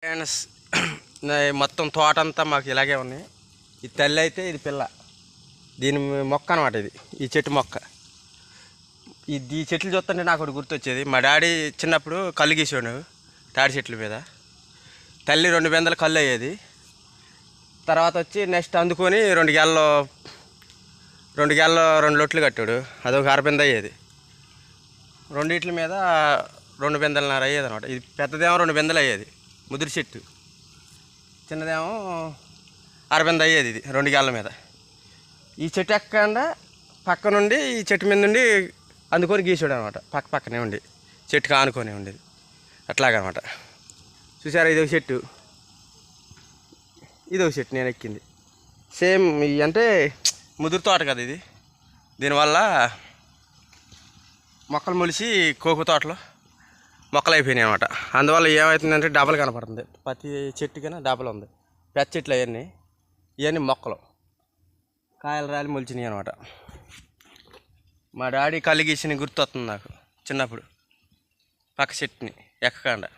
Friends, మొత్తం తోట అంతా మాకు ఇలాగే ఉన్నాయి. ఇది తల్లి అయితే ఇది పిల్ల. దీని మొక్క అనమాట. ఇది ఈ చెట్టు మొక్క. ఈ చెట్లు చూస్తుంటే నాకు ఒకటి గుర్తొచ్చేది. మా డాడీ చిన్నప్పుడు కళ్ళు గీసాడు తాడి చెట్ల మీద. తల్లి 2 బెందలు కళ్ళు అయ్యేది. తర్వాత వచ్చి నెక్స్ట్ అందుకొని 2 గేళ్ళు 2 లొట్లు కట్టాడు. అదొక అరబింద అయ్యేది. రెండిట్ల మీద 2 బెందలన్నర అయ్యేది అనమాట. ఇది పెద్దదేమో 2 బెందలు అయ్యేది ముదిరి చెట్టు, చిన్నదేమో అరబింద అయ్యేది. ఇది 2 గేళ్ళ మీద. ఈ చెట్టు ఎక్కకుండా పక్క నుండి ఈ చెట్టు మీద నుండి అందుకొని గీసాడు అనమాట. పక్కనే ఉండి చెట్టుకు ఆనుకొని ఉండేది అట్లాగనమాట. చూసారా, ఇదొక చెట్టు, ఇదొక చెట్టు నేను ఎక్కింది. సేమ్ అంటే ముదురు తోట కదా ఇది. దీనివల్ల మొక్కలు మొలిచి కోకో తోటలో మొక్కలు అయిపోయినాయి అనమాట. అందువల్ల ఏమవుతుందంటే డబల్ కనపడుతుంది. ప్రతి చెట్టుకైనా డబల్ ఉంది. పెద్ద చెట్లు ఇవన్నీ మొక్కలు కాయలు రాలి మొలిచినాయి అనమాట. మా డాడీ కళ్ళు గీసిన గుర్తు వస్తుంది నాకు చిన్నప్పుడు పక్క చెట్టుని ఎక్కకుండా.